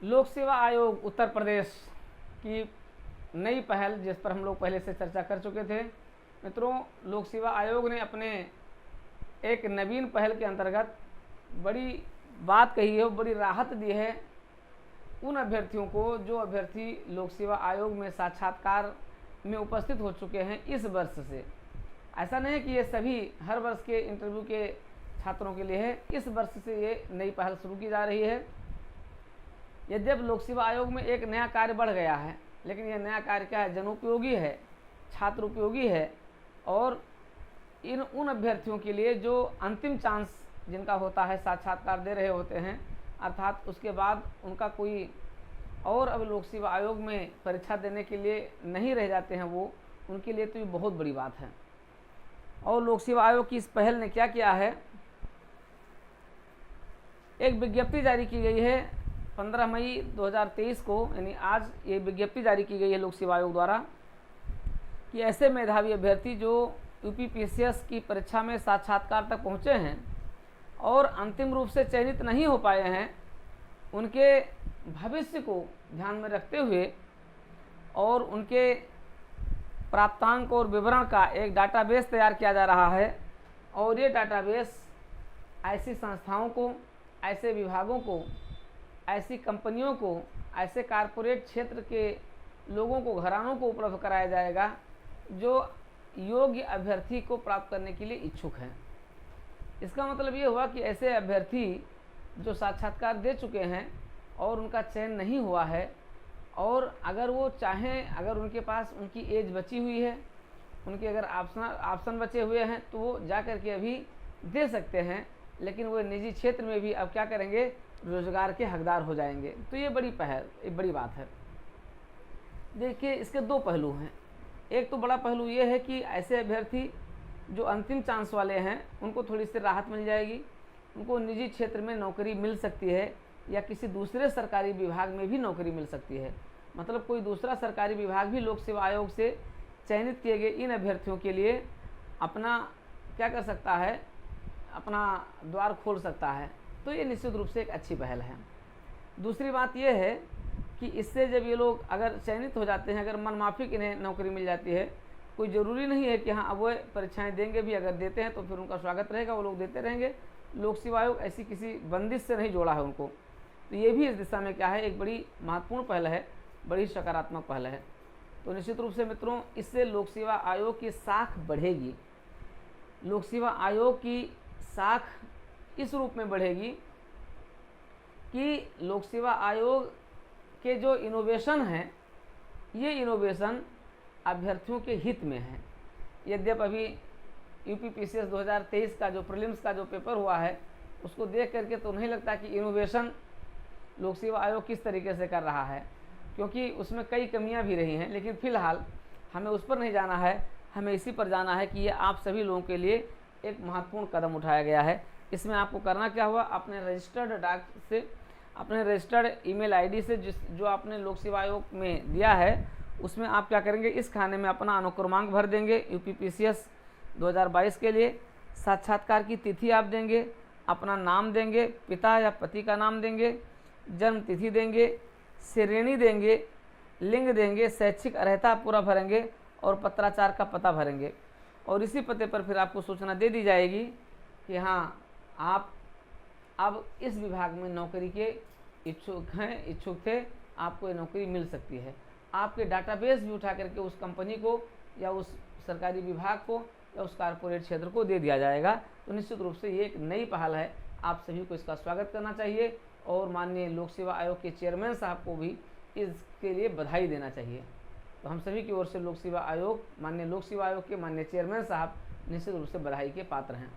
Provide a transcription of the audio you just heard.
लोक सेवा आयोग उत्तर प्रदेश की नई पहल, जिस पर हम लोग पहले से चर्चा कर चुके थे मित्रों। लोक सेवा आयोग ने अपने एक नवीन पहल के अंतर्गत बड़ी बात कही है, बड़ी राहत दी है उन अभ्यर्थियों को जो अभ्यर्थी लोक सेवा आयोग में साक्षात्कार में उपस्थित हो चुके हैं इस वर्ष से। ऐसा नहीं है कि ये सभी हर वर्ष के इंटरव्यू के छात्रों के लिए है, इस वर्ष से ये नई पहल शुरू की जा रही है। यद्यपि लोक सेवा आयोग में एक नया कार्य बढ़ गया है, लेकिन यह नया कार्य क्या है? जनोपयोगी है, छात्र उपयोगी है, और उन अभ्यर्थियों के लिए जो अंतिम चांस जिनका होता है, साक्षात्कार दे रहे होते हैं, अर्थात उसके बाद उनका कोई और अब लोक सेवा आयोग में परीक्षा देने के लिए नहीं रह जाते हैं, वो उनके लिए तो ये बहुत बड़ी बात है। और लोक सेवा आयोग की इस पहल ने क्या किया है, एक विज्ञप्ति जारी की गई है 15 मई 2023 को, यानी आज ये विज्ञप्ति जारी की गई है लोक सेवा आयोग द्वारा कि ऐसे मेधावी अभ्यर्थी जो यूपीपीसीएस की परीक्षा में साक्षात्कार तक पहुँचे हैं और अंतिम रूप से चयनित नहीं हो पाए हैं, उनके भविष्य को ध्यान में रखते हुए और उनके प्राप्तांक और विवरण का एक डाटाबेस तैयार किया जा रहा है। और ये डाटाबेस ऐसी संस्थाओं को, ऐसे विभागों को, ऐसी कंपनियों को, ऐसे कारपोरेट क्षेत्र के लोगों को, घरानों को उपलब्ध कराया जाएगा जो योग्य अभ्यर्थी को प्राप्त करने के लिए इच्छुक हैं। इसका मतलब ये हुआ कि ऐसे अभ्यर्थी जो साक्षात्कार दे चुके हैं और उनका चयन नहीं हुआ है, और अगर वो चाहें, अगर उनके पास उनकी एज बची हुई है, उनके अगर ऑप्शन बचे हुए हैं, तो वो जा कर के अभी दे सकते हैं, लेकिन वो निजी क्षेत्र में भी अब क्या करेंगे, रोजगार के हकदार हो जाएंगे। तो ये बड़ी पहल, एक बड़ी बात है। देखिए, इसके दो पहलू हैं। एक तो बड़ा पहलू ये है कि ऐसे अभ्यर्थी जो अंतिम चांस वाले हैं उनको थोड़ी सी राहत मिल जाएगी, उनको निजी क्षेत्र में नौकरी मिल सकती है या किसी दूसरे सरकारी विभाग में भी नौकरी मिल सकती है। मतलब कोई दूसरा सरकारी विभाग भी लोक सेवा आयोग से चयनित किए गए इन अभ्यर्थियों के लिए अपना क्या कर सकता है, अपना द्वार खोल सकता है। तो ये निश्चित रूप से एक अच्छी पहल है। दूसरी बात यह है कि इससे जब ये लोग अगर चयनित हो जाते हैं, अगर मनमाफिक इन्हें नौकरी मिल जाती है, कोई ज़रूरी नहीं है कि हाँ अब वो परीक्षाएं देंगे भी, अगर देते हैं तो फिर उनका स्वागत रहेगा, वो लोग देते रहेंगे। लोक सेवा आयोग ऐसी किसी बंदिश से नहीं जोड़ा है उनको। तो ये भी इस दिशा में क्या है, एक बड़ी महत्वपूर्ण पहल है, बड़ी सकारात्मक पहल है। तो निश्चित रूप से मित्रों, इससे लोक सेवा आयोग की साख बढ़ेगी। लोक सेवा आयोग की साख इस रूप में बढ़ेगी कि लोक सेवा आयोग के जो इनोवेशन हैं, ये इनोवेशन अभ्यर्थियों के हित में है। यद्यपि अभी यूपीपीसीएस 2023 का जो प्रीलिम्स का जो पेपर हुआ है, उसको देख करके तो नहीं लगता कि इनोवेशन लोक सेवा आयोग किस तरीके से कर रहा है, क्योंकि उसमें कई कमियां भी रही हैं। लेकिन फ़िलहाल हमें उस पर नहीं जाना है, हमें इसी पर जाना है कि ये आप सभी लोगों के लिए एक महत्वपूर्ण कदम उठाया गया है। इसमें आपको करना क्या हुआ, अपने रजिस्टर्ड डाक से, अपने रजिस्टर्ड ईमेल आईडी से जो आपने लोक सेवा आयोग में दिया है, उसमें आप क्या करेंगे, इस खाने में अपना अनुक्रमांक भर देंगे यूपीपीसीएस 2022 के लिए। साक्षात्कार की तिथि आप देंगे, अपना नाम देंगे, पिता या पति का नाम देंगे, जन्म तिथि देंगे, श्रेणी देंगे, लिंग देंगे, शैक्षिक अर्हता पूरा भरेंगे और पत्राचार का पता भरेंगे। और इसी पते पर फिर आपको सूचना दे दी जाएगी कि हाँ आप अब इस विभाग में नौकरी के इच्छुक हैं, इच्छुक थे, आपको ये नौकरी मिल सकती है। आपके डाटाबेस भी उठा करके उस कंपनी को या उस सरकारी विभाग को या उस कारपोरेट क्षेत्र को दे दिया जाएगा। तो निश्चित रूप से ये एक नई पहल है, आप सभी को इसका स्वागत करना चाहिए और माननीय लोक सेवा आयोग के चेयरमैन साहब को भी इसके लिए बधाई देना चाहिए। तो हम सभी की ओर से लोक सेवा आयोग, माननीय लोक सेवा आयोग के माननीय चेयरमैन साहब निश्चित रूप से बधाई के पात्र हैं।